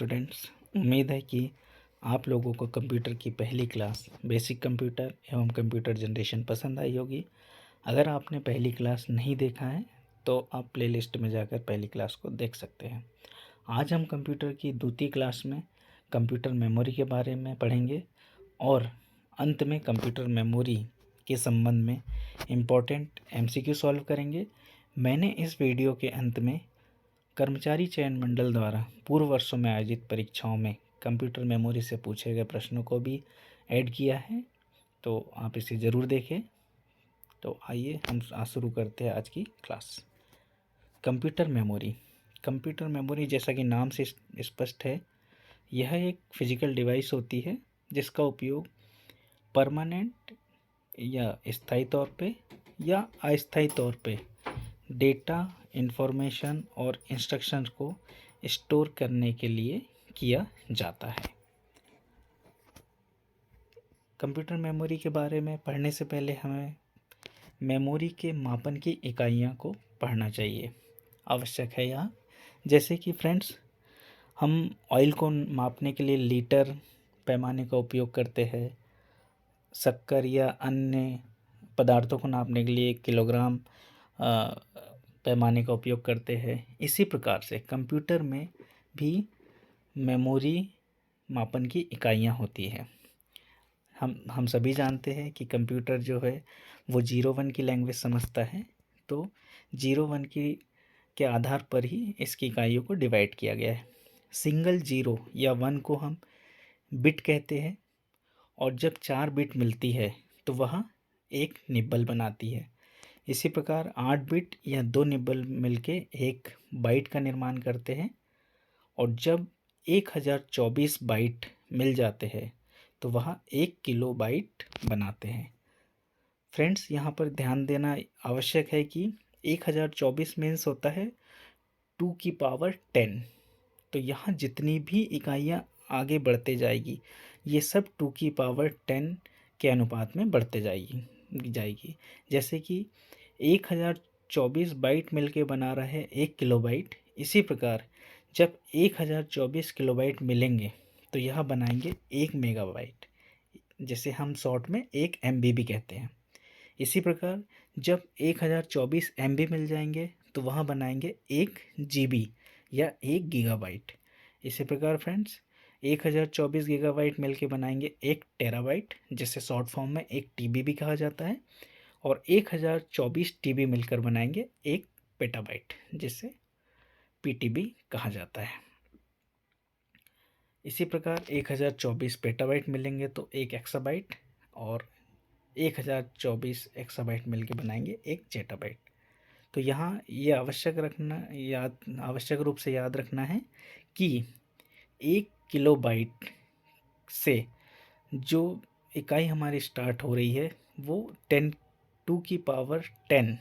Students, उम्मीद है कि आप लोगों को कंप्यूटर की पहली क्लास बेसिक कंप्यूटर एवं कंप्यूटर जनरेशन पसंद आई होगी। अगर आपने पहली क्लास नहीं देखा है तो आप प्लेलिस्ट में जाकर पहली क्लास को देख सकते हैं। आज हम कंप्यूटर की द्वितीय क्लास में कंप्यूटर मेमोरी के बारे में पढ़ेंगे और अंत में कंप्यूटर मेमोरी के संबंध में इम्पोर्टेंट एमसीक्यू सॉल्व करेंगे। मैंने इस वीडियो के अंत में कर्मचारी चयन मंडल द्वारा पूर्व वर्षों में आयोजित परीक्षाओं में कंप्यूटर मेमोरी से पूछे गए प्रश्नों को भी ऐड किया है, तो आप इसे ज़रूर देखें। तो आइए हम शुरू करते हैं आज की class. Computer memory. Computer memory जैसा कि नाम से स्पष्ट है, यह एक फिजिकल डिवाइस होती है जिसका उपयोग परमानेंट या स्थायी तौर पे या अस्थायी तौर पे डेटा, इंफॉर्मेशन और इंस्ट्रक्शंस को स्टोर करने के लिए किया जाता है। कंप्यूटर मेमोरी के बारे में पढ़ने से पहले हमें मेमोरी के मापन की इकाइयाँ को पढ़ना चाहिए, आवश्यक है यहाँ। जैसे कि फ्रेंड्स, हम ऑयल को मापने के लिए लीटर पैमाने का उपयोग करते हैं, शक्कर या अन्य पदार्थों को नापने के लिए किलोग्राम पैमाने का उपयोग करते हैं। इसी प्रकार से कंप्यूटर में भी मेमोरी मापन की इकाइयाँ होती हैं। हम सभी जानते हैं कि कंप्यूटर जो है वो 0-1 की लैंग्वेज समझता है, तो 0-1 के आधार पर ही इसकी इकाइयों को डिवाइड किया गया है। सिंगल 0 या 1 को हम बिट कहते हैं और जब 4 बिट मिलती है तो वह एक निब्बल बनाती है। इसी प्रकार 8 बिट या 2 निब्बल मिलके एक बाइट का निर्माण करते हैं और जब 1024 बाइट मिल जाते हैं तो वह 1 किलो बाइट बनाते हैं। फ्रेंड्स, यहाँ पर ध्यान देना आवश्यक है कि 1024 मीन्स होता है 2 की पावर 10। तो यहाँ जितनी भी इकाइयाँ आगे बढ़ते जाएगी ये सब 2 की पावर 10 के अनुपात में बढ़ते जाएगी। जैसे कि 1024 बाइट मिलके बना रहा है 1 किलोबाइट, इसी प्रकार जब 1024 किलोबाइट मिलेंगे तो यह बनाएंगे 1 मेगाबाइट, जिसे हम शॉर्ट में 1 MB भी कहते हैं। इसी प्रकार जब 1024 MB मिल जाएंगे तो वहाँ बनाएंगे 1 GB या 1 गीगाबाइट। इसी प्रकार फ्रेंड्स 1024 गीगाबाइट मिलके बनाएंगे 1 टेराबाइट, जिसे शॉर्ट फॉर्म में 1 TB भी कहा जाता है, और 1024 TB मिलकर बनाएंगे 1 पेटाबाइट, जिसे PTB कहा जाता है। इसी प्रकार 1024 पेटाबाइट मिलेंगे तो 1 एक्साबाइट, और 1024 एक्साबाइट मिलके बनाएंगे 1 जेटाबाइट। तो यहाँ ये आवश्यक रूप से याद रखना है कि 1 किलोबाइट से जो इकाई हमारी स्टार्ट हो रही है वो 2 की पावर 10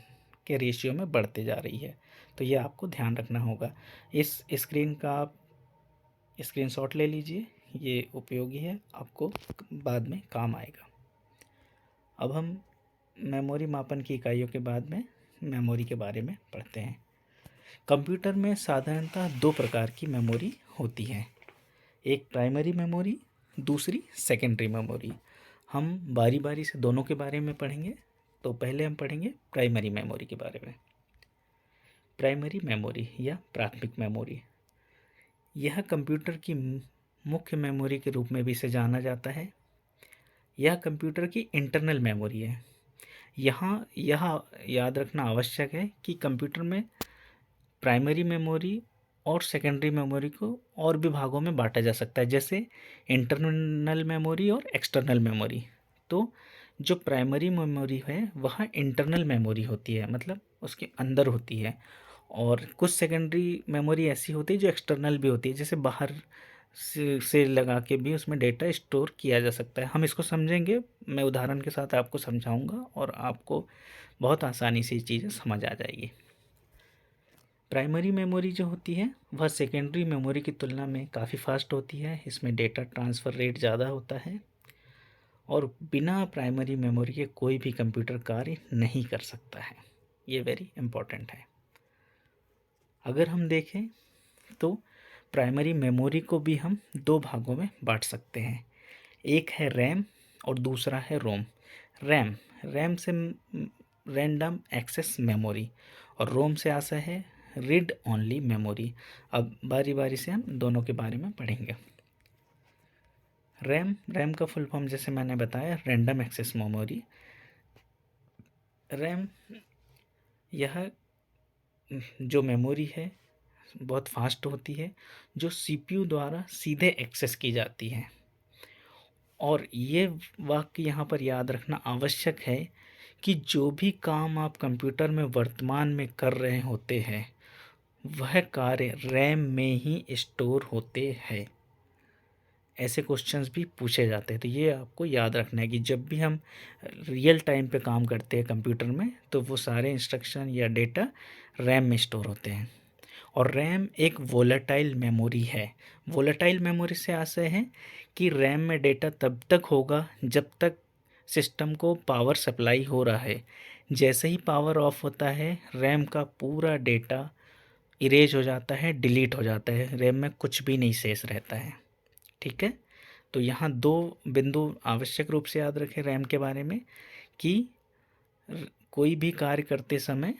के रेशियो में बढ़ते जा रही है। तो ये आपको ध्यान रखना होगा। इस स्क्रीन का आप स्क्रीनशॉट ले लीजिए, ये उपयोगी है, आपको बाद में काम आएगा। अब हम मेमोरी मापन की इकाइयों के बाद में मेमोरी के बारे में पढ़ते हैं। कंप्यूटर में साधारणतः 2 प्रकार की मेमोरी होती है, एक प्राइमरी मेमोरी, दूसरी सेकेंडरी मेमोरी। हम बारी बारी से दोनों के बारे में पढ़ेंगे। तो पहले हम पढ़ेंगे प्राइमरी मेमोरी के बारे में। प्राइमरी मेमोरी या प्राथमिक मेमोरी, यह कंप्यूटर की मुख्य मेमोरी के रूप में भी इसे जाना जाता है। यह कंप्यूटर की इंटरनल मेमोरी है। यहाँ यह याद रखना आवश्यक है कि कंप्यूटर में प्राइमरी मेमोरी और सेकेंडरी मेमोरी को और भी भागों में बांटा जा सकता है, जैसे इंटरनल मेमोरी और एक्सटर्नल मेमोरी। तो जो प्राइमरी मेमोरी है वह इंटरनल मेमोरी होती है, मतलब उसके अंदर होती है, और कुछ सेकेंडरी मेमोरी ऐसी होती है जो एक्सटर्नल भी होती है, जैसे बाहर से लगा के भी उसमें डेटा स्टोर किया जा सकता है। हम इसको समझेंगे, मैं उदाहरण के साथ आपको समझाऊंगा और आपको बहुत आसानी से ये चीज़ें समझ आ जाएगी। प्राइमरी मेमोरी जो होती है वह सेकेंडरी मेमोरी की तुलना में काफ़ी फास्ट होती है। इसमें डेटा ट्रांसफ़र रेट ज़्यादा होता है और बिना प्राइमरी मेमोरी के कोई भी कंप्यूटर कार्य नहीं कर सकता है। ये वेरी इम्पोर्टेंट है। अगर हम देखें तो प्राइमरी मेमोरी को भी हम दो भागों में बांट सकते हैं, एक है रैम और दूसरा है रोम। रैम रैम से रैंडम एक्सेस मेमोरी और रोम से आता है रीड ओनली मेमोरी। अब बारी बारी से हम दोनों के बारे में पढ़ेंगे। रैम का फुल फॉर्म जैसे मैंने बताया रैंडम एक्सेस मेमोरी। रैम यह जो मेमोरी है बहुत फास्ट होती है, जो सीपीयू द्वारा सीधे एक्सेस की जाती है। और ये वाक्य यहाँ पर याद रखना आवश्यक है कि जो भी काम आप कंप्यूटर में वर्तमान में कर रहे होते हैं वह कार्य रैम में ही स्टोर होते हैं। ऐसे क्वेश्चंस भी पूछे जाते हैं, तो ये आपको याद रखना है कि जब भी हम रियल टाइम पे काम करते हैं कंप्यूटर में तो वो सारे इंस्ट्रक्शन या डेटा रैम में स्टोर होते हैं। और रैम एक वोलेटाइल मेमोरी है। वोलेटाइल मेमोरी से आशय है कि रैम में डेटा तब तक होगा जब तक सिस्टम को पावर सप्लाई हो रहा है। जैसे ही पावर ऑफ होता है रैम का पूरा डेटा इरेज हो जाता है, डिलीट हो जाता है, रैम में कुछ भी नहीं शेष रहता है। ठीक है, तो यहाँ दो बिंदु आवश्यक रूप से याद रखें रैम के बारे में कि कोई भी कार्य करते समय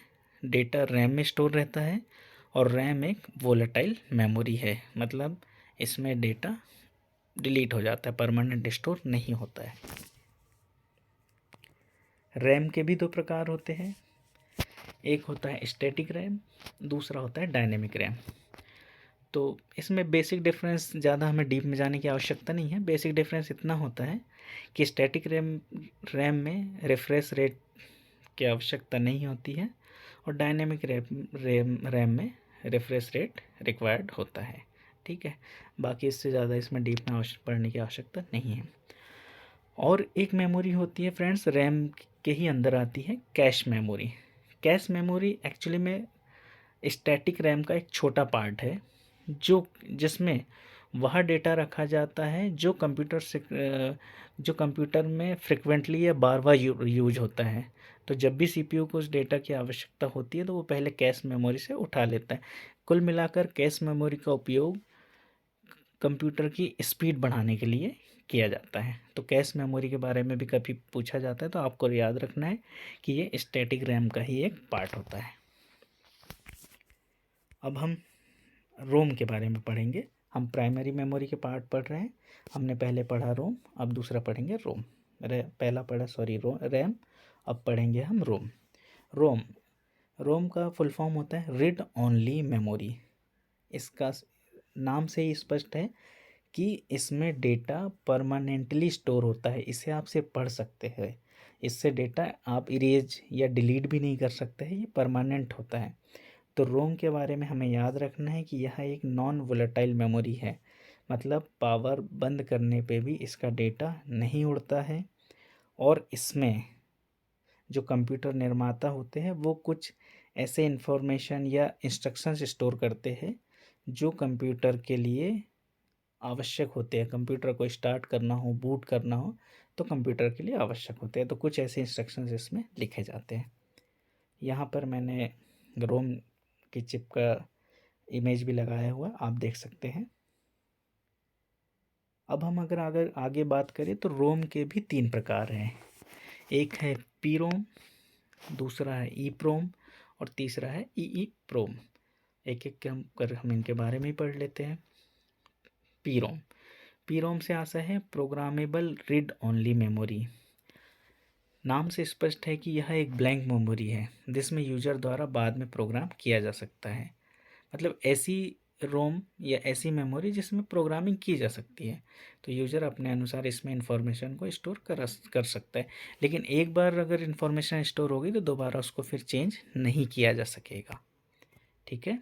डेटा रैम में स्टोर रहता है और रैम एक वोलेटाइल मेमोरी है, मतलब इसमें डेटा डिलीट हो जाता है, परमानेंट स्टोर नहीं होता है। रैम के भी दो प्रकार होते हैं, एक होता है स्टैटिक रैम, दूसरा होता है डायनेमिक रैम। तो इसमें बेसिक डिफरेंस ज़्यादा हमें डीप में जाने की आवश्यकता नहीं है। बेसिक डिफरेंस इतना होता है कि स्टैटिक रैम में रिफ्रेश रेट की आवश्यकता नहीं होती है और डायनेमिक रैम में रिफ्रेश रेट रिक्वायर्ड होता है। ठीक है, बाकी इससे ज़्यादा इसमें डीप में पढ़ने की आवश्यकता नहीं है। और एक मेमोरी होती है फ्रेंड्स रैम के ही अंदर आती है, cache memory. Cache memory actually में स्टैटिक रैम का एक छोटा पार्ट है जो जिसमें वह डेटा रखा जाता है जो कंप्यूटर में फ्रिक्वेंटली या बार बार यूज होता है। तो जब भी सीपीयू को उस डेटा की आवश्यकता होती है तो वो पहले कैश मेमोरी से उठा लेता है। कुल मिलाकर कैश मेमोरी का उपयोग कंप्यूटर की स्पीड बढ़ाने के लिए किया जाता है। तो कैश मेमोरी के बारे में भी कभी पूछा जाता है तो आपको याद रखना है कि ये स्टैटिक रैम का ही एक पार्ट होता है। अब हम रोम के बारे में पढ़ेंगे। हम प्राइमरी मेमोरी के पार्ट पढ़ रहे हैं, हमने पहले पढ़ा रोम, अब दूसरा पढ़ेंगे रोम। पहला पढ़ा रैम, अब पढ़ेंगे हम रोम। रोम रोम का फुल फॉर्म होता है रीड ओनली मेमोरी। इसका नाम से ही स्पष्ट है कि इसमें डेटा परमानेंटली स्टोर होता है, इसे आप सिर्फ पढ़ सकते हैं, इससे डेटा आप इरेज या डिलीट भी नहीं कर सकते हैं, ये परमानेंट होता है। तो रोम के बारे में हमें याद रखना है कि यह एक नॉन वोलेटाइल मेमोरी है, मतलब पावर बंद करने पे भी इसका डेटा नहीं उड़ता है। और इसमें जो कंप्यूटर निर्माता होते हैं वो कुछ ऐसे इंफॉर्मेशन या इंस्ट्रक्शंस स्टोर करते हैं जो कंप्यूटर के लिए आवश्यक होते हैं। कंप्यूटर को स्टार्ट करना हो, बूट करना हो तो कंप्यूटर के लिए आवश्यक होते हैं। तो कुछ ऐसे इंस्ट्रक्शंस इसमें लिखे जाते हैं। यहाँ पर मैंने रोम की चिप का इमेज भी लगाया हुआ, आप देख सकते हैं। अब हम अगर आगे बात करें तो रोम के भी 3 प्रकार हैं, एक है पी रोम, दूसरा है ई प्रोम और तीसरा है ई प्रोम। एक एक हम इनके बारे में ही पढ़ लेते हैं। पी रोम से आशा है प्रोग्रामेबल रीड ओनली मेमोरी। नाम से स्पष्ट है कि यह एक ब्लैंक मेमोरी है जिसमें यूजर द्वारा बाद में प्रोग्राम किया जा सकता है, मतलब ऐसी रोम या ऐसी मेमोरी जिसमें प्रोग्रामिंग की जा सकती है। तो यूज़र अपने अनुसार इसमें इंफॉर्मेशन को स्टोर कर सकता है, लेकिन एक बार अगर इंफॉर्मेशन स्टोर होगी तो दोबारा उसको फिर चेंज नहीं किया जा सकेगा। ठीक है,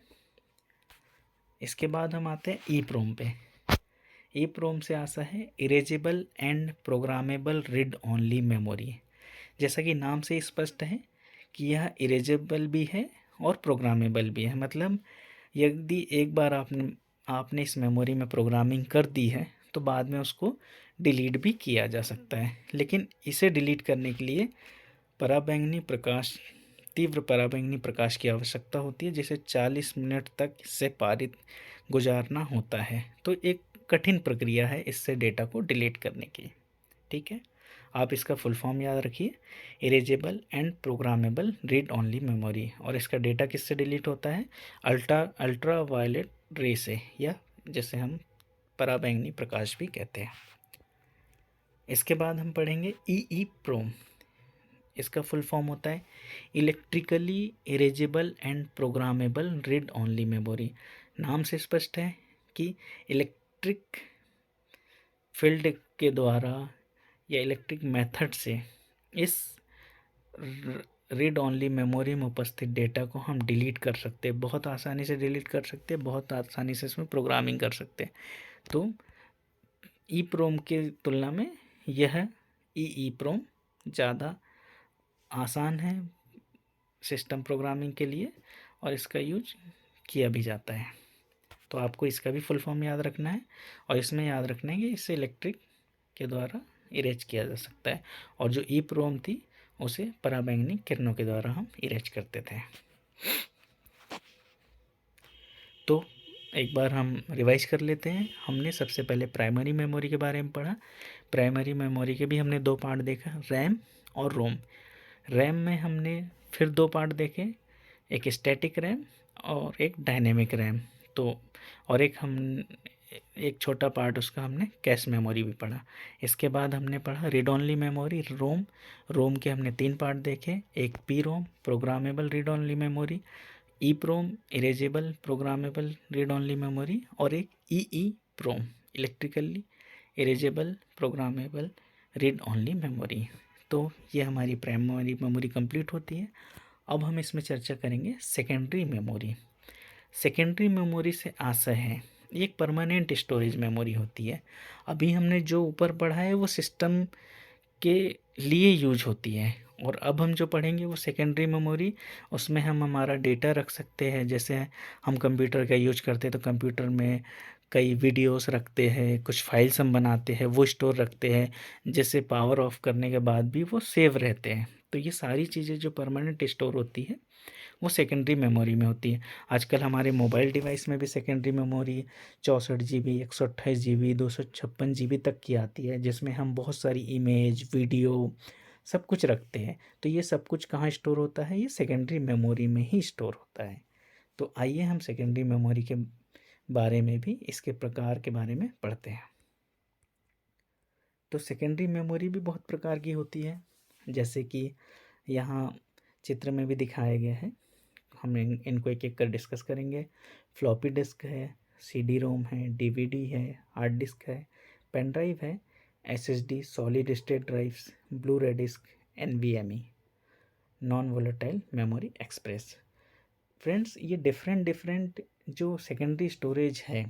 इसके बाद हम आते हैं ई प्रोम पे। ई प्रोम से आशा है erasable and programmable read only memory. जैसा कि नाम से स्पष्ट है कि यह इरेजेबल भी है और प्रोग्रामेबल भी है, मतलब यदि एक बार आपने इस मेमोरी में प्रोग्रामिंग कर दी है तो बाद में उसको डिलीट भी किया जा सकता है, लेकिन इसे डिलीट करने के लिए पराबैंगनी प्रकाश तीव्र पराबैंगनी प्रकाश की आवश्यकता होती है, जिसे 40 मिनट तक इससे पारित गुजारना होता है। तो एक कठिन प्रक्रिया है इससे डेटा को डिलीट करने की। ठीक है, आप इसका फुल फॉर्म याद रखिए, erasable and programmable read only memory. और इसका डेटा किससे डिलीट होता है? अल्ट्रा वायलेट रे से, या जैसे हम पराबैंगनी प्रकाश भी कहते हैं। इसके बाद हम पढ़ेंगे ई प्रोम। इसका फुल फॉर्म होता है electrically erasable and programmable read only memory. नाम से स्पष्ट है कि इलेक्ट्रिक फील्ड के द्वारा या इलेक्ट्रिक मेथड से इस रीड ओनली मेमोरी में उपस्थित डेटा को हम डिलीट कर सकते हैं, बहुत आसानी से डिलीट कर सकते हैं, बहुत आसानी से इसमें प्रोग्रामिंग कर सकते हैं। तो ई प्रोम की तुलना में यह ई प्रोम ज़्यादा आसान है सिस्टम प्रोग्रामिंग के लिए, और इसका यूज किया भी जाता है। तो आपको इसका भी फुल फॉर्म याद रखना है, और इसमें याद रखना है कि इसे इलेक्ट्रिक के द्वारा इरेज किया जा सकता है, और जो ई प्रोम थी उसे पराबैंगनी किरणों के द्वारा हम इरेज करते थे। तो एक बार हम रिवाइज कर लेते हैं। हमने सबसे पहले प्राइमरी मेमोरी के बारे में पढ़ा। प्राइमरी मेमोरी के भी हमने दो पार्ट देखा, रैम और रोम। रैम में हमने फिर दो पार्ट देखे, एक स्टैटिक रैम और एक डायनेमिक रैम। तो और एक छोटा पार्ट उसका हमने कैश मेमोरी भी पढ़ा। इसके बाद हमने पढ़ा read only memory, ROM. ROM के हमने तीन पार्ट देखे, एक P ROM programmable read only memory, E PROM erasable programmable read only memory, और एक E PROM electrically erasable programmable read only memory. तो ये हमारी प्राइमरी मेमोरी कंप्लीट होती है। अब हम इसमें चर्चा करेंगे सेकेंडरी मेमोरी। सेकेंडरी मेमोरी से आशय है एक परमानेंट स्टोरेज मेमोरी होती है। अभी हमने जो ऊपर पढ़ा है वो सिस्टम के लिए यूज होती है, और अब हम जो पढ़ेंगे वो सेकेंडरी मेमोरी। उसमें हम हमारा डेटा रख सकते हैं, जैसे हम कंप्यूटर का यूज करते हैं तो कंप्यूटर में कई वीडियोस रखते हैं, कुछ फाइल्स हम बनाते हैं वो स्टोर रखते हैं, जैसे पावर ऑफ करने के बाद भी वो सेव रहते हैं। तो ये सारी चीज़ें जो परमानेंट स्टोर होती है वो सेकेंडरी मेमोरी में होती है। आजकल हमारे मोबाइल डिवाइस में भी secondary memory 64 GB 128 GB 256 GB तक की आती है, जिसमें हम बहुत सारी इमेज वीडियो सब कुछ रखते हैं। तो ये सब कुछ कहाँ स्टोर होता है? ये सेकेंडरी मेमोरी में ही स्टोर होता है। तो आइए हम सेकेंडरी मेमोरी के बारे में भी, इसके प्रकार के बारे में पढ़ते हैं। तो सेकेंडरी मेमोरी भी बहुत प्रकार की होती है, जैसे कि यहाँ चित्र में भी दिखाया गया है। हम इनको एक एक कर डिस्कस करेंगे। फ्लॉपी डिस्क है, सीडी रोम है, डीवीडी है, हार्ड डिस्क है, पेन ड्राइव है, SSD solid state drives, Blu-ray disk, NVMe non volatile memory express. Friends, ये डिफरेंट जो सेकेंडरी स्टोरेज है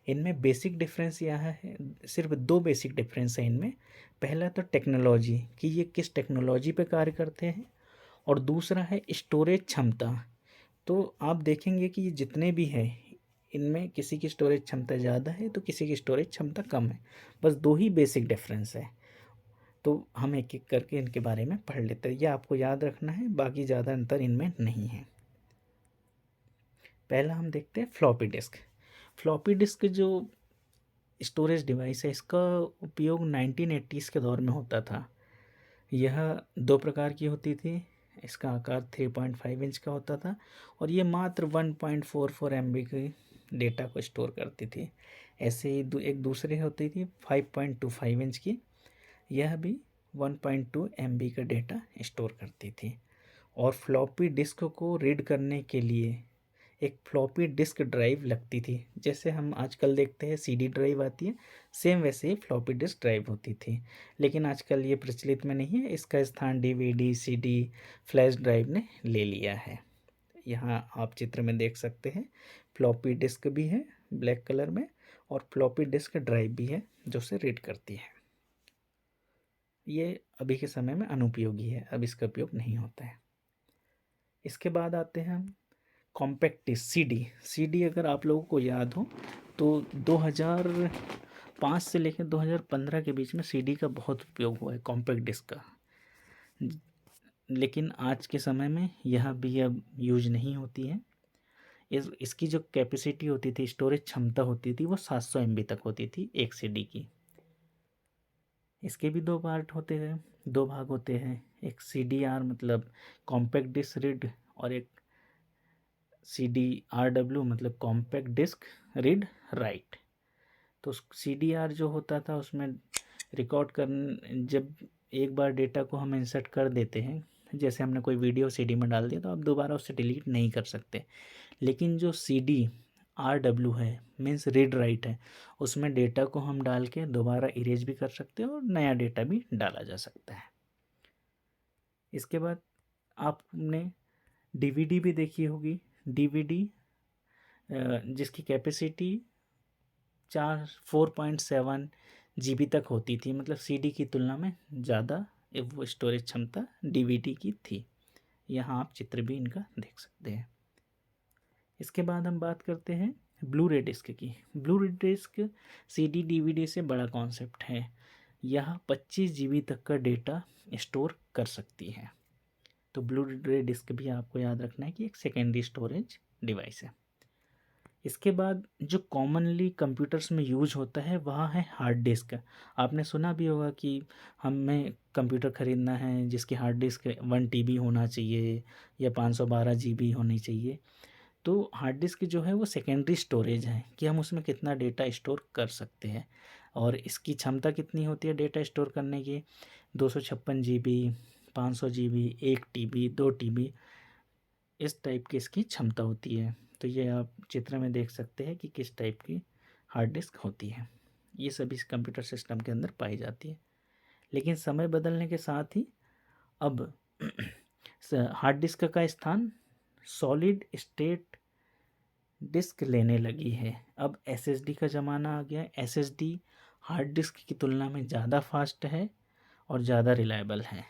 इनमें बेसिक डिफरेंस यहाँ है, सिर्फ दो बेसिक डिफरेंस है इनमें। पहला तो टेक्नोलॉजी, कि ये किस टेक्नोलॉजी पे कार्य करते हैं, और दूसरा है स्टोरेज क्षमता। तो आप देखेंगे कि ये जितने भी हैं इनमें किसी की स्टोरेज क्षमता ज़्यादा है तो किसी की स्टोरेज क्षमता कम है। बस दो ही बेसिक डिफरेंस है। तो हम एक एक करके इनके बारे में पढ़ लेते हैं, ये आपको याद रखना है, बाकी ज़्यादा अंतर इनमें नहीं है। पहला हम देखते हैं फ्लॉपी डिस्क। फ्लॉपी डिस्क जो स्टोरेज डिवाइस है इसका उपयोग 1980s के दौर में होता था। यह दो प्रकार की होती थी। इसका आकार 3.5 इंच का होता था, और ये मात्र 1.44 MB के डेटा को स्टोर करती थी। ऐसे ही एक दूसरे होती थी 5.25 इंच की, यह भी 1.2 MB का डेटा स्टोर करती थी। और फ्लॉपी डिस्क को रीड करने के लिए एक फ्लॉपी डिस्क ड्राइव लगती थी, जैसे हम आजकल देखते हैं सीडी ड्राइव आती है, सेम वैसे ही फ्लॉपी डिस्क ड्राइव होती थी। लेकिन आजकल ये प्रचलित में नहीं है, इसका स्थान डीवीडी सीडी फ्लैश ड्राइव ने ले लिया है। यहाँ आप चित्र में देख सकते हैं फ्लॉपी डिस्क भी है ब्लैक कलर में, और फ्लॉपी डिस्क ड्राइव भी है जो उसे रीड करती है। ये अभी के समय में अनुपयोगी है, अब इसका उपयोग नहीं होता है। इसके बाद आते हैं हम कॉम्पैक्ट डिस्क सीडी। अगर आप लोगों को याद हो तो 2005 से लेकर 2015 के बीच में सीडी का बहुत उपयोग हुआ है कॉम्पैक्ट डिस्क का। लेकिन आज के समय में यह भी अब यूज नहीं होती है। इसकी जो कैपेसिटी होती थी, स्टोरेज क्षमता होती थी, वो 700 MB तक होती थी एक CD की। इसके भी दो पार्ट होते हैं, दो भाग होते हैं, एक CDR मतलब कॉम्पैक्ट डिस्क रीड, और एक CDRW मतलब कॉम्पैक्ट डिस्क रीड राइट। तो CDR जो होता था उसमें रिकॉर्ड कर, जब एक बार डेटा को हम इंसर्ट कर देते हैं, जैसे हमने कोई वीडियो CD में डाल दिया तो आप दोबारा उससे डिलीट नहीं कर सकते। लेकिन जो CDRW है मीन्स रीड राइट है, उसमें डेटा को हम डाल के दोबारा इरेज भी कर सकते हैं और नया डेटा भी डाला जा सकता है। इसके बाद आपने DVD भी देखी होगी। DVD जिसकी कैपेसिटी 4.7 GB तक होती थी, मतलब CD की तुलना में ज़्यादा वो स्टोरेज क्षमता DVD की थी। यहाँ आप चित्र भी इनका देख सकते हैं। इसके बाद हम बात करते हैं ब्लू रे डिस्क की। ब्लू रे डिस्क CD DVD से बड़ा कॉन्सेप्ट है। यह 25 GB तक का डेटा स्टोर कर सकती है। तो ब्लू रे डिस्क भी आपको याद रखना है कि एक सेकेंडरी स्टोरेज डिवाइस है। इसके बाद जो कॉमनली कंप्यूटर्स में यूज होता है वह है हार्ड डिस्क। आपने सुना भी होगा कि हमें कंप्यूटर ख़रीदना है जिसकी हार्ड डिस्क 1 TB होना चाहिए या 512 GB होनी चाहिए। तो हार्ड डिस्क जो है वो सेकेंडरी स्टोरेज है कि हम उसमें कितना डेटा स्टोर कर सकते हैं, और इसकी क्षमता कितनी होती है डेटा स्टोर करने की, 256 GB, 500 GB, 1 TB, 2 TB, इस टाइप की इसकी क्षमता होती है। तो ये आप चित्र में देख सकते हैं कि किस टाइप की हार्ड डिस्क होती है। ये सभी कंप्यूटर सिस्टम के अंदर पाई जाती है। लेकिन समय बदलने के साथ ही अब हार्ड डिस्क का स्थान सॉलिड स्टेट डिस्क लेने लगी है। अब SSD का ज़माना आ गया। SSD हार्ड डिस्क की तुलना में ज़्यादा फास्ट है और ज़्यादा रिलायबल है।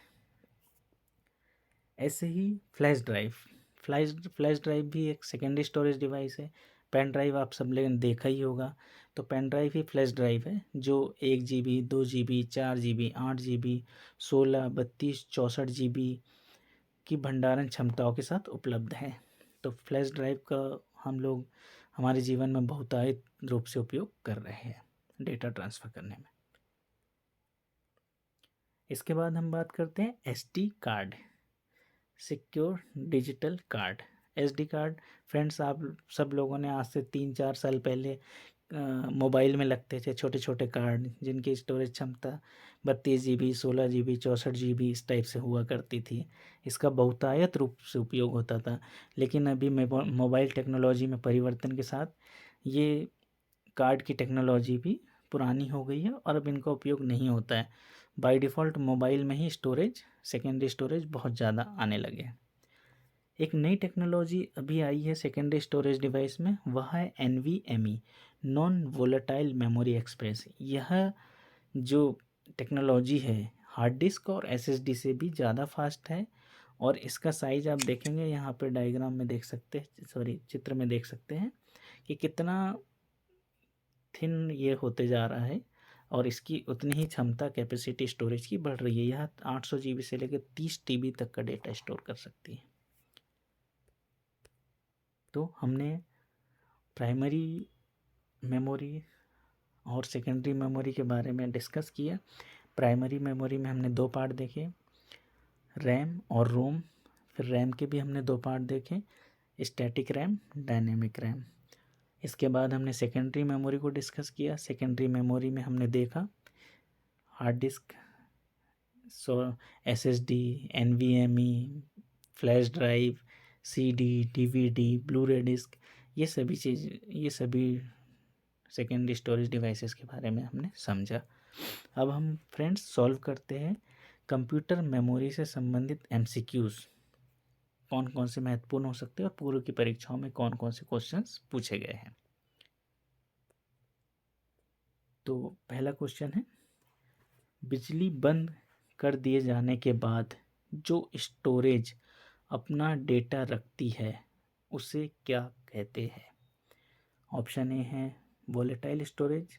ऐसे ही फ्लैश ड्राइव भी एक सेकेंडरी स्टोरेज डिवाइस है। पेन ड्राइव आप सब लोगों ने देखा ही होगा। तो पेन ड्राइव ही फ्लैश ड्राइव है जो 1 GB, 2 GB, 4 GB, 8 GB, 16, 32, 64 GB की भंडारण क्षमताओं के साथ उपलब्ध है। तो फ्लैश ड्राइव का हम लोग हमारे जीवन में बहुतायत रूप से उपयोग कर रहे हैं डेटा ट्रांसफ़र करने में। इसके बाद हम बात करते हैं SD card, secure digital card. SD card friends, आप सब लोगों ने आज से 3-4 साल पहले मोबाइल में लगते थे छोटे छोटे कार्ड जिनकी स्टोरेज क्षमता 32 GB, 16 GB, 64 GB इस टाइप से हुआ करती थी। इसका बहुतायत रूप से उपयोग होता था। लेकिन अभी मोबाइल टेक्नोलॉजी में परिवर्तन के साथ ये कार्ड की टेक्नोलॉजी भी पुरानी हो गई है और अब इनका उपयोग नहीं होता है। बाय डिफ़ॉल्ट मोबाइल में ही स्टोरेज, सेकेंडरी स्टोरेज बहुत ज़्यादा आने लगे हैं। एक नई टेक्नोलॉजी अभी आई है सेकेंडरी स्टोरेज डिवाइस में, वह है NVMe, non volatile memory express. यह जो टेक्नोलॉजी है हार्ड डिस्क और SSD से भी ज़्यादा फास्ट है, और इसका साइज़ आप देखेंगे यहाँ पर डायग्राम में देख सकते हैं, सॉरी चित्र में देख सकते हैं कि कितना थिन ये होते जा रहा है, और इसकी उतनी ही क्षमता कैपेसिटी स्टोरेज की बढ़ रही है। यह 800 GB से लेकर 30 TB तक का डेटा स्टोर कर सकती है। तो हमने प्राइमरी मेमोरी और सेकेंडरी मेमोरी के बारे में डिस्कस किया। प्राइमरी मेमोरी में हमने दो पार्ट देखे, रैम और रोम। फिर रैम के भी हमने दो पार्ट देखे, स्टैटिक रैम, डायनेमिक रैम। इसके बाद हमने सेकेंडरी मेमोरी को डिस्कस किया। सेकेंडरी मेमोरी में हमने देखा hard disk, SSD, NVMe, flash drive, CD, DVD, blue रे डिस्क, ये सभी सेकेंडरी स्टोरेज डिवाइसेस के बारे में हमने समझा। अब हम फ्रेंड्स सॉल्व करते हैं कंप्यूटर मेमोरी से संबंधित MCQs, कौन कौन से महत्वपूर्ण हो सकते हैं और पूर्व की परीक्षाओं में कौन कौन से क्वेश्चंस पूछे गए हैं। तो पहला क्वेश्चन है, बिजली बंद कर दिए जाने के बाद जो स्टोरेज अपना डेटा रखती है उसे क्या कहते हैं। ऑप्शन ए है वोलेटाइल स्टोरेज,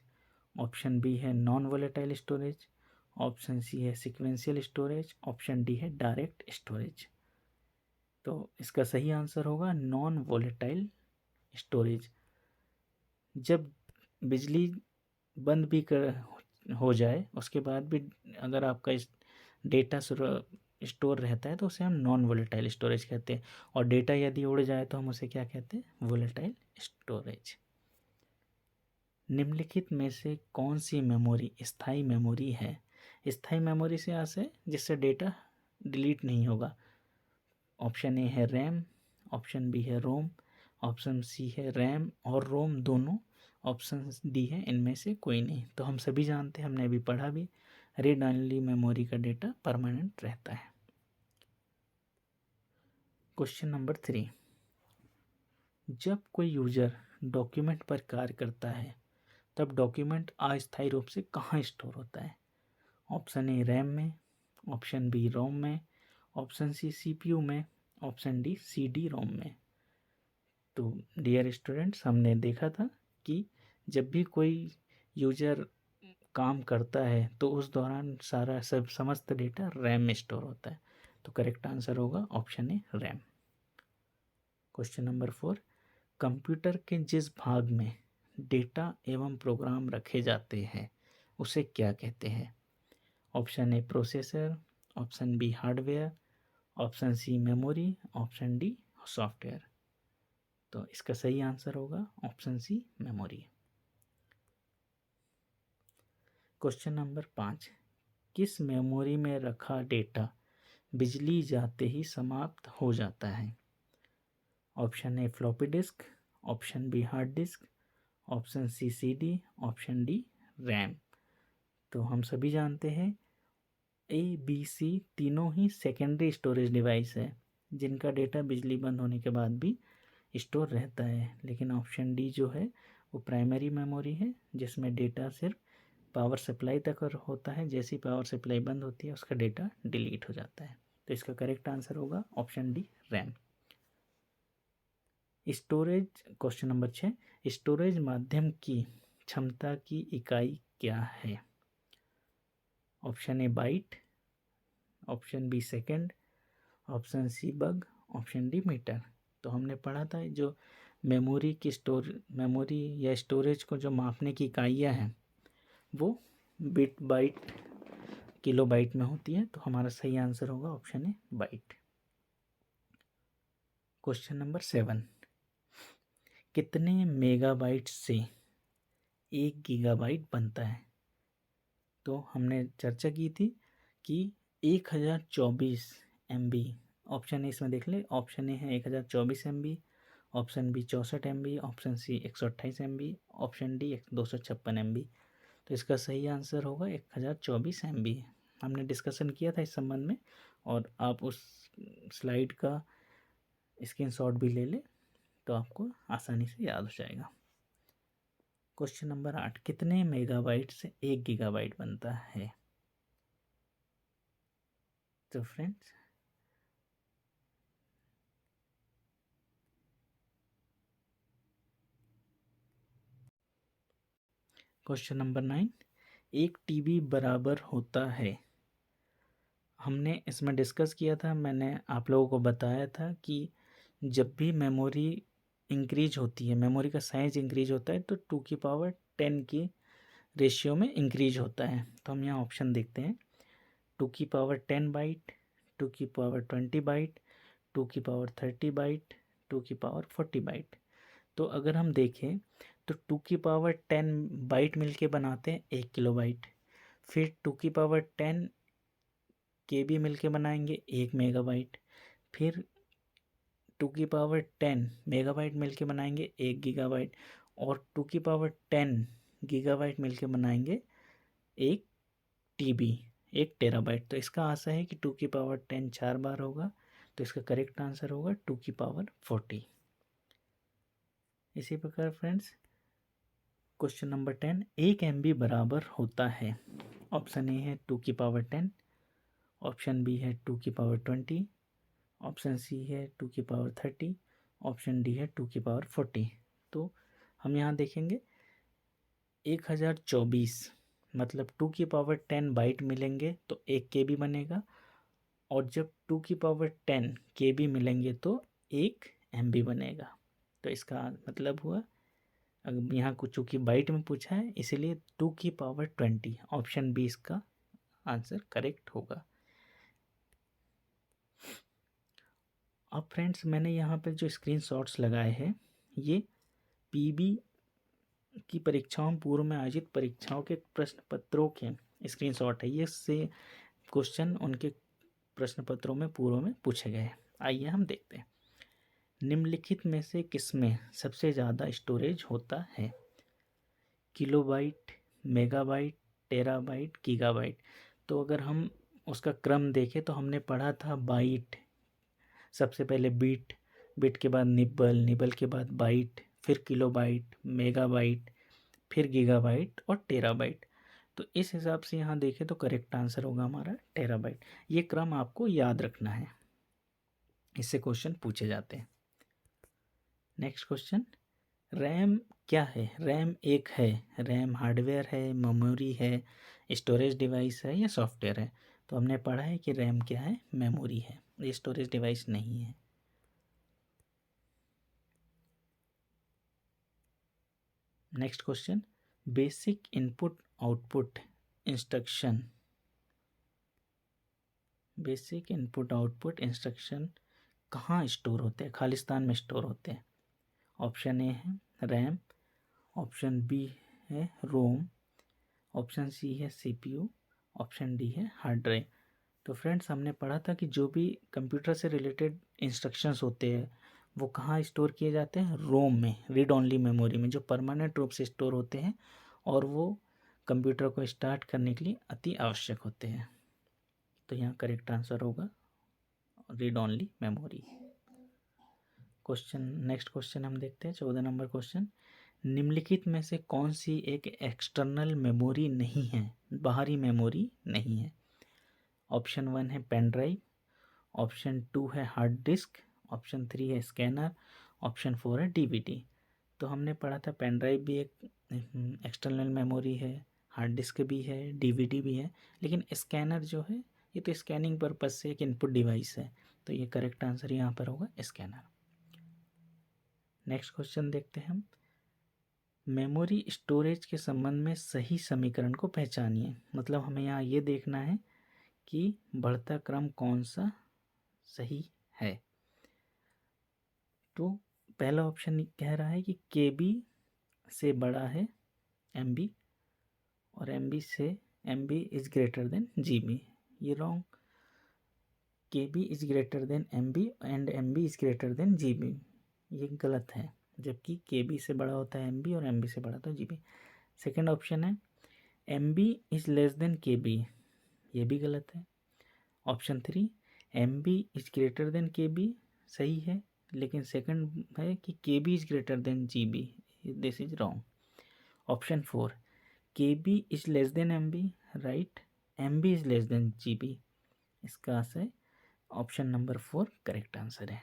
ऑप्शन बी है non volatile storage, option C है सिक्वेंशियल स्टोरेज, ऑप्शन डी है डायरेक्ट स्टोरेज। तो इसका सही आंसर होगा नॉन वोलेटाइल स्टोरेज। जब बिजली बंद भी कर हो जाए उसके बाद भी अगर आपका इस डेटा स्टोर रहता है तो उसे हम नॉन वोलेटाइल स्टोरेज कहते हैं, और डेटा यदि उड़ जाए तो हम उसे क्या कहते हैं, वोलेटाइल स्टोरेज। निम्नलिखित में से कौन सी मेमोरी स्थायी मेमोरी है? स्थायी मेमोरी से आशय जिससे डेटा डिलीट नहीं होगा। ऑप्शन ए है रैम, ऑप्शन बी है रोम, ऑप्शन सी है रैम और रोम दोनों, ऑप्शन डी है इनमें से कोई नहीं। तो हम सभी जानते हैं, हमने अभी पढ़ा भी, रीड ओनली मेमोरी का डेटा परमानेंट रहता है। क्वेश्चन नंबर 3, जब कोई यूजर डॉक्यूमेंट पर कार्य करता है तब डॉक्यूमेंट अस्थायी रूप से कहाँ स्टोर होता है? ऑप्शन ए रैम में, ऑप्शन बी रोम में, ऑप्शन सी सीपीयू में, ऑप्शन डी सीडी रोम में। तो डियर स्टूडेंट्स, हमने देखा था कि जब भी कोई यूजर काम करता है तो उस दौरान सारा समस्त डेटा रैम में स्टोर होता है। तो करेक्ट आंसर होगा option A RAM. Question number 4, computer के जिस भाग में डेटा एवं प्रोग्राम रखे जाते हैं उसे क्या कहते हैं? Option A processor, option B hardware, option C memory, option D software. तो इसका सही आंसर होगा option C memory. Question number 5, किस मेमोरी में रखा डेटा बिजली जाते ही समाप्त हो जाता है? Option A floppy disk, option B hard disk, option C CD, option D RAM. तो हम सभी जानते हैं ए बी सी तीनों ही सेकेंडरी स्टोरेज डिवाइस है जिनका डेटा बिजली बंद होने के बाद भी स्टोर रहता है, लेकिन ऑप्शन डी जो है वो प्राइमरी मेमोरी है जिसमें डेटा सिर्फ पावर सप्लाई तक होता है, जैसी पावर सप्लाई बंद होती है उसका डेटा डिलीट हो जाता है। तो इसका करेक्ट आंसर होगा option D RAM. Storage, question number 6, storage माध्यम की क्षमता की इकाई क्या है? Option A byte, option B second, option C bug, option D metre. तो हमने पढ़ा था जो मेमोरी या स्टोरेज को जो मापने की इकाइयाँ हैं वो बिट बाइट किलो बाइट में होती है। तो हमारा सही आंसर होगा option A bite. Question number 7, कितने मेगाबाइट से 1 गीगाबाइट बनता है? तो हमने चर्चा की थी कि 1024 MB, ऑप्शन ए इसमें देख ले, ऑप्शन ए है 1024 MB, option B 64 MB, option C 128 MB, option D 256 MB। तो इसका सही आंसर होगा 1024 MB। हमने डिस्कशन किया था इस संबंध में, और आप उस स्लाइड का स्क्रीनशॉट भी ले लें तो आपको आसानी से याद हो जाएगा। क्वेश्चन नंबर 8, कितने मेगाबाइट से 1 गीगाबाइट बनता है? तो फ्रेंड्स, क्वेश्चन नंबर 9, एक टीबी बराबर होता है। हमने इसमें डिस्कस किया था, मैंने आप लोगों को बताया था कि जब भी मेमोरी इंक्रीज होती है, मेमोरी का साइज इंक्रीज होता है तो 2 की पावर 10 की रेशियो में इंक्रीज होता है। तो हम यहाँ ऑप्शन देखते हैं, 2 की पावर 10 बाइट, 2 की पावर 20 बाइट, 2 की पावर 30 बाइट, 2 की पावर 40 बाइट। तो अगर हम देखें तो 2 की पावर 10 बाइट मिलके बनाते हैं 1 किलोबाइट, फिर 2 की पावर 10 के भी मिलके बनाएंगे 1 मेगाबाइट, फिर 2 की पावर 10 मेगाबाइट मिलके बनाएंगे 1 गीगाबाइट, और 2 की पावर 10 गीगाबाइट मिलके बनाएंगे 1 TB, 1 टेराबाइट। तो इसका आशा है कि 2 की पावर 10 4 बार होगा, तो इसका करेक्ट आंसर होगा 2 की पावर 40। इसी प्रकार फ्रेंड्स, क्वेश्चन नंबर 10, 1 MB बराबर होता है। ऑप्शन ए है 2 की पावर 10, ऑप्शन बी है 2 की पावर 20, ऑप्शन सी है 2 की पावर 30, ऑप्शन डी है 2 की पावर 40। तो हम यहाँ देखेंगे 1024 मतलब 2 की पावर 10 बाइट मिलेंगे तो 1 KB बनेगा, और जब 2 की पावर 10 KB मिलेंगे तो 1 MB बनेगा। तो इसका मतलब हुआ, अब यहाँ कुछ चूँकि बाइट में पूछा है इसीलिए 2 की पावर 20, ऑप्शन बी इसका आंसर करेक्ट होगा। अब फ्रेंड्स मैंने यहाँ पर जो स्क्रीनशॉट्स लगाए हैं ये पीबी की परीक्षाओं में पूर्व में आयोजित परीक्षाओं के प्रश्न पत्रों के स्क्रीनशॉट है। ये से क्वेश्चन उनके प्रश्न पत्रों में पूर्व में पूछे गए हैं। आइए हम देखते हैं, निम्नलिखित में से किसमें सबसे ज़्यादा स्टोरेज होता है? Kilobyte, megabyte, terabyte, gigabyte. तो अगर हम उसका क्रम देखें तो हमने पढ़ा था बाइट, सबसे पहले बीट, बीट के बाद निब्बल, निब्बल के बाद बाइट, फिर किलोबाइट, मेगाबाइट, फिर गीगाबाइट और टेराबाइट। तो इस हिसाब से यहाँ देखें तो करेक्ट आंसर होगा हमारा टेराबाइट। ये क्रम आपको याद रखना है, इससे क्वेश्चन पूछे जाते हैं। नेक्स्ट क्वेश्चन, रैम क्या है? रैम एक है, रैम हार्डवेयर है, मेमोरी है, स्टोरेज डिवाइस है या सॉफ्टवेयर है? तो हमने पढ़ा है कि रैम क्या है? मेमोरी है, ये स्टोरेज डिवाइस नहीं है। Next question, basic input output instruction, basic input output instruction कहाँ स्टोर होते हैं? खालिस्तान में स्टोर होते हैं। ऑप्शन ए है रैम, ऑप्शन बी है रोम, ऑप्शन सी है CPU, ऑप्शन डी है हार्ड ड्राइव। तो फ्रेंड्स हमने पढ़ा था कि जो भी कंप्यूटर से रिलेटेड इंस्ट्रक्शंस होते हैं वो कहाँ स्टोर किए जाते हैं? रोम में, रीड ओनली मेमोरी में, जो परमानेंट रूप से स्टोर होते हैं और वो कंप्यूटर को स्टार्ट करने के लिए अति आवश्यक होते हैं। तो यहाँ करेक्ट आंसर होगा read only memory. Question, next question हम देखते हैं, 14 नंबर क्वेश्चन, निम्नलिखित में से कौन सी एक एक्सटर्नल मेमोरी नहीं है, बाहरी मेमोरी नहीं है? ऑप्शन 1 है पेन ड्राइव, ऑप्शन 2 है हार्ड डिस्क, ऑप्शन 3 है स्कैनर, ऑप्शन 4 है DVD। तो हमने पढ़ा था पेन ड्राइव भी एक एक्सटर्नल मेमोरी है, हार्ड डिस्क भी है, DVD भी है, लेकिन स्कैनर जो है ये तो स्कैनिंग पर्पज से एक इनपुट डिवाइस है। तो ये करेक्ट आंसर यहाँ पर होगा स्कैनर। नेक्स्ट क्वेश्चन देखते हैं हम, मेमोरी स्टोरेज के संबंध में सही समीकरण को पहचानिए। मतलब हमें यहाँ ये देखना है कि बढ़ता क्रम कौन सा सही है। तो पहला ऑप्शन कह रहा है कि KB से बड़ा है MB और MB is greater than GB। ये wrong, KB is greater than MB and MB is greater than GB, ये गलत है। जबकि KB से बड़ा होता है MB और MB से बड़ा होता है GB। सेकेंड ऑप्शन है MB is less than KB, ये भी गलत है। Option 3 MB is greater than KB सही है, लेकिन सेकंड है कि KB is greater than GB, this is wrong. Option 4 KB is less than MB, right, MB is less than GB, इसका answer option number 4 correct answer है।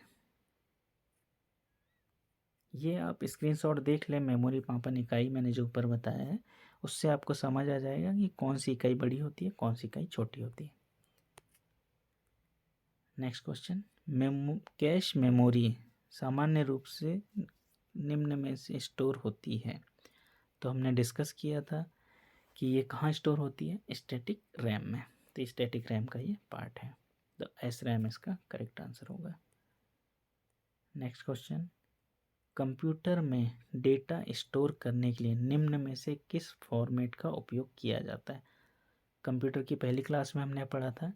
ये आप screenshot देख लें, मेमोरी मापन इकाई मैंने जो ऊपर बताया है उससे आपको समझ आ जाएगा कि कौन सी इकाई बड़ी होती है, कौन सी इकाई छोटी होती है। नेक्स्ट क्वेश्चन, कैश मेमोरी सामान्य रूप से निम्न में से स्टोर होती है? तो हमने डिस्कस किया था कि ये कहाँ स्टोर होती है? स्टैटिक रैम में। तो स्टैटिक रैम का ये पार्ट है, तो SRAM इसका करेक्ट आंसर होगा। नेक्स्ट क्वेश्चन, कंप्यूटर में डेटा स्टोर करने के लिए निम्न में से किस फॉर्मेट का उपयोग किया जाता है? कंप्यूटर की पहली क्लास में हमने पढ़ा था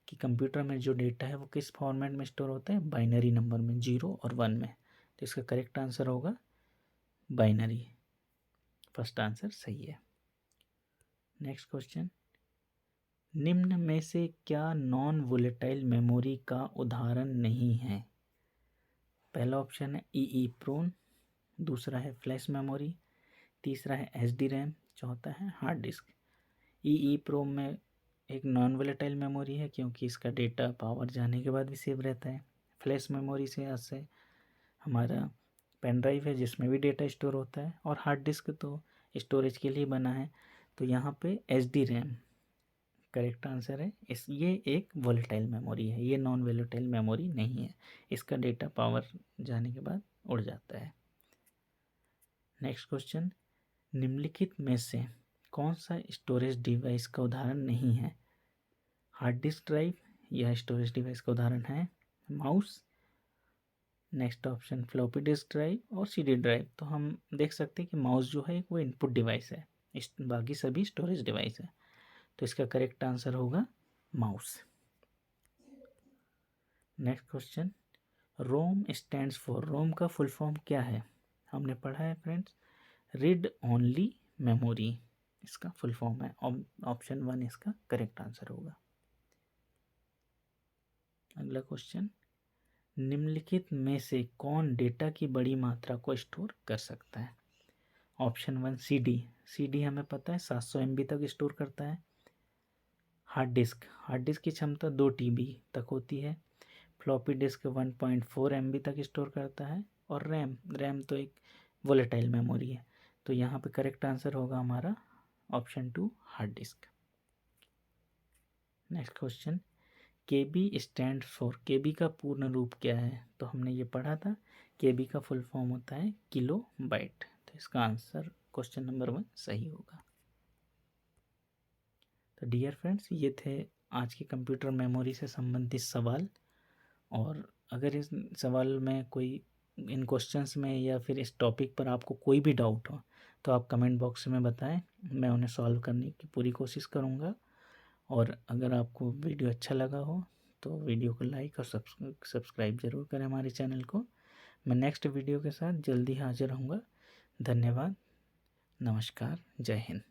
कि कंप्यूटर में जो डेटा है वो किस फॉर्मेट में स्टोर होता है? बाइनरी नंबर में, 0 और 1 में। तो इसका करेक्ट आंसर होगा बाइनरी, फर्स्ट आंसर सही है। नेक्स्ट क्वेश्चन, निम्न में से क्या नॉन वोलेटाइल मेमोरी का उदाहरण नहीं है? पहला ऑप्शन है EEPROM, दूसरा है फ्लैश मेमोरी, तीसरा है SD रैम, चौथा है हार्ड डिस्क। EEPROM में एक नॉन वोलेटाइल मेमोरी है क्योंकि इसका डेटा पावर जाने के बाद भी सेव रहता है। फ्लैश मेमोरी से हमारा पेन ड्राइव है जिसमें भी डेटा स्टोर होता है, और हार्ड डिस्क तो स्टोरेज के लिए बना है। तो यहाँ पे H D RAM correct answer है। ये एक वोलेटाइल मेमोरी है, ये नॉन वोलेटाइल मेमोरी नहीं है, इसका डेटा पावर जाने के बाद उड़ जाता है। नेक्स्ट क्वेश्चन, निम्नलिखित में से कौन सा स्टोरेज डिवाइस का उदाहरण नहीं है? हार्ड डिस्क ड्राइव यह स्टोरेज डिवाइस का उदाहरण है। Mouse, next option floppy disk drive और सीडी ड्राइव। तो हम देख सकते हैं कि माउस जो है वो इनपुट डिवाइस है, बाकी सभी स्टोरेज डिवाइस है। तो इसका करेक्ट आंसर होगा mouse. Next question, ROM stands for, ROM का फुल फॉर्म क्या है? हमने पढ़ा है फ्रेंड्स, रीड ओनली मेमोरी इसका फुल फॉर्म है। ऑप्शन 1 इसका करेक्ट आंसर होगा। अगला क्वेश्चन, निम्नलिखित में से कौन डेटा की बड़ी मात्रा को स्टोर कर सकता है? ऑप्शन 1 सीडी, सीडी हमें पता है 700 MB तक स्टोर करता है। हार्ड डिस्क, हार्ड डिस्क की क्षमता 2 TB तक होती है। फ्लॉपी डिस्क 1.4 MB तक स्टोर करता है। और रैम, रैम तो एक वोलेटाइल मेमोरी है। तो यहाँ पे करेक्ट आंसर होगा हमारा option 2 hard disk. Next question, KB stand for, KB का पूर्ण रूप क्या है? तो हमने ये पढ़ा था, केबी का फुल फॉर्म होता है किलो बाइट। तो इसका आंसर क्वेश्चन नंबर 1 सही होगा। तो डियर फ्रेंड्स, ये थे आज के कंप्यूटर मेमोरी से संबंधित सवाल। और अगर इस सवाल में कोई, इन क्वेश्चंस में या फिर इस टॉपिक पर आपको कोई भी डाउट हो तो आप कमेंट बॉक्स में बताएं, मैं उन्हें सॉल्व करने की पूरी कोशिश करूंगा। और अगर आपको वीडियो अच्छा लगा हो तो वीडियो को लाइक और सब्सक्राइब ज़रूर करें हमारे चैनल को। मैं नेक्स्ट वीडियो के साथ जल्दी हाजिर होऊंगा। धन्यवाद, नमस्कार, जय हिंद।